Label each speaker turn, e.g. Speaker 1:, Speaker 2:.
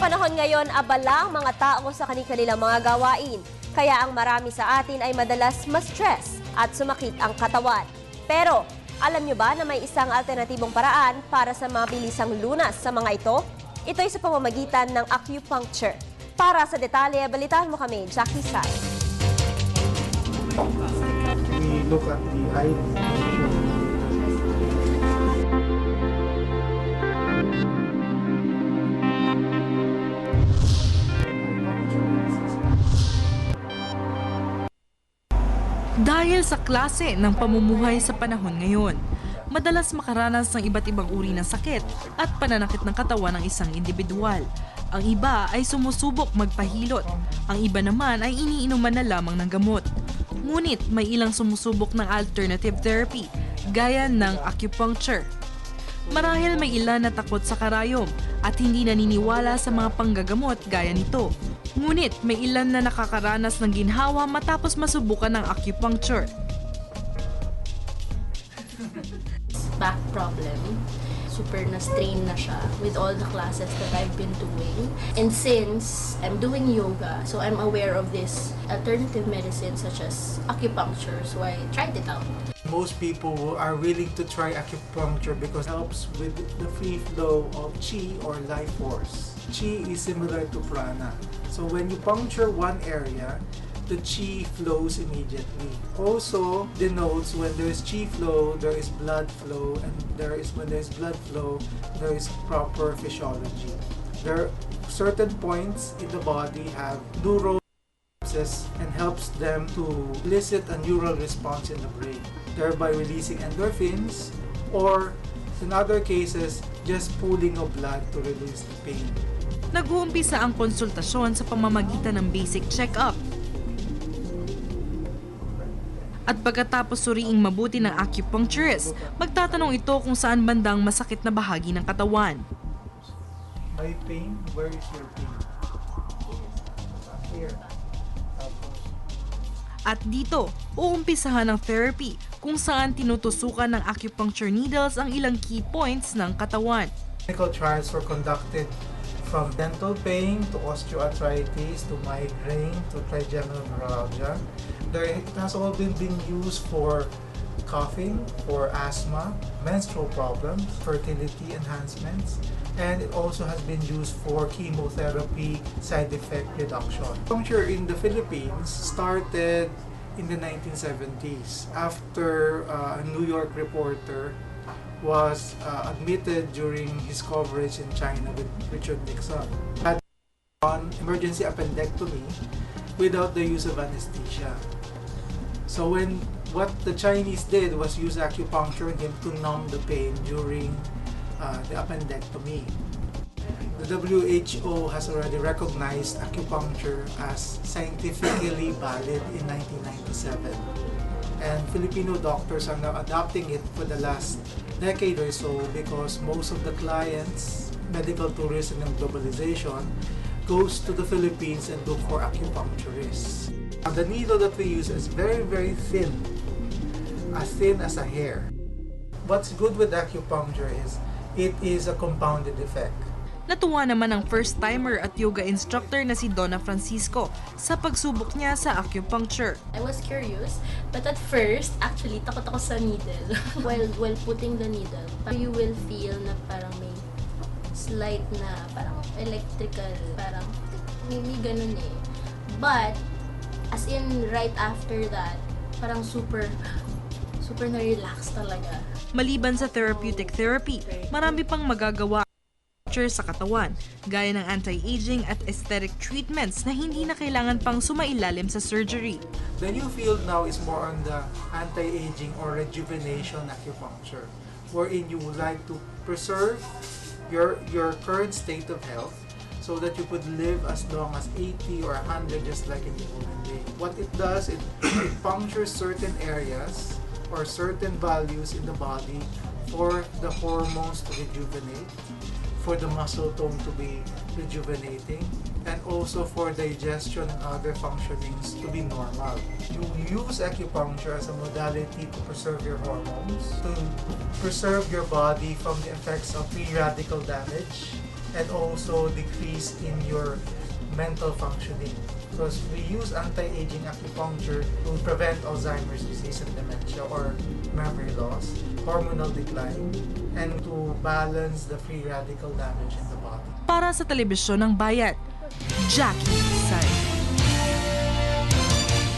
Speaker 1: panahon ngayon, abala ang mga tao sa kanilang mga gawain. Kaya ang marami sa atin ay madalas ma-stress at sumakit ang katawan. Pero, alam nyo ba na may isang alternatibong paraan para sa mabilisang lunas sa mga ito? Ito ay sa pamamagitan ng acupuncture. Para sa detalye, balitaan mo kami, Jackie Sai.
Speaker 2: We look at the eye.
Speaker 3: Dahil sa klase ng pamumuhay sa panahon ngayon, madalas makaranas ng iba't ibang uri ng sakit at pananakit ng katawan ng isang individual. Ang iba ay sumusubok magpahilot, ang iba naman ay iniinuman na lamang ng gamot. Ngunit may ilang sumusubok ng alternative therapy, gaya ng acupuncture. Marahil may ilan na takot sa karayom at hindi naniniwala sa mga panggagamot gaya nito. Ngunit may ilan na nakakaranas ng ginhawa matapos masubukan ng acupuncture.
Speaker 4: Back problem. Super na-strain na siya with all the classes that I've been doing. And since I'm doing yoga, so I'm aware of this alternative medicine such as acupuncture, so I tried it out.
Speaker 2: Most people are willing to try acupuncture because it helps with the free flow of qi or life force. Qi is similar to prana. So when you puncture one area, the qi flows immediately. Also denotes when there is qi flow, there is blood flow, and when there is blood flow, there is proper physiology. There are certain points in the body have neural and helps them to elicit a neural response in the brain, thereby releasing endorphins, or in other cases, just pooling of blood to release the pain.
Speaker 3: Nag-uumpisa ang konsultasyon sa pamamagitan ng basic check-up. At pagkatapos suriing mabuti ng acupuncturist, magtatanong ito kung saan bandang masakit na bahagi ng katawan.
Speaker 2: My pain? Where is your pain? Here.
Speaker 3: At dito, uumpisahan ng therapy kung saan tinutusukan ng acupuncture needles ang ilang key points ng katawan.
Speaker 2: Clinical trials were conducted from dental pain to osteoarthritis to migraine to trigeminal neuralgia. It has all been used for coughing, for asthma, menstrual problems, fertility enhancements, and it also has been used for chemotherapy side effect reduction. Acupuncture in the Philippines started in the 1970s after a New York reporter was admitted during his coverage in China with Richard Nixon. Had on emergency appendectomy without the use of anesthesia. So what the Chinese did was use acupuncture on him to numb the pain during the appendectomy. The WHO has already recognized acupuncture as scientifically valid in 1997. And Filipino doctors are now adopting it for the last decade or so because most of the clients, medical tourism and globalization, goes to the Philippines and look for acupuncturists. The needle that we use is very, very thin as a hair. What's good with acupuncture is it is a compounded effect.
Speaker 3: Natuwa naman ang first-timer at yoga instructor na si Donna Francisco sa pagsubok niya sa acupuncture.
Speaker 4: I was curious, but at first, actually, takot ako sa needle. while putting the needle, you will feel na parang may slight na parang electrical, parang may ganun eh. But, as in right after that, parang super na-relax talaga.
Speaker 3: Maliban sa therapeutic therapy, marami pang magagawa sa katawan, gaya ng anti-aging at aesthetic treatments na hindi na kailangan pang sumailalim sa surgery.
Speaker 2: The new field now is more on the anti-aging or rejuvenation acupuncture, wherein you would like to preserve your current state of health so that you could live as long as 80 or 100 just like in the olden day. What it does, it punctures certain areas or certain values in the body for the hormones to rejuvenate, for the muscle tone to be rejuvenating, and also for digestion and other functionings to be normal. You use acupuncture as a modality to preserve your hormones, to preserve your body from the effects of free radical damage, and also decrease in your mental functioning. Because we use anti-aging acupuncture to prevent Alzheimer's disease and dementia or memory loss, hormonal decline, and to balance the free radical damage in the body.
Speaker 3: Para sa telebisyon ng bayan, Jackie Sari.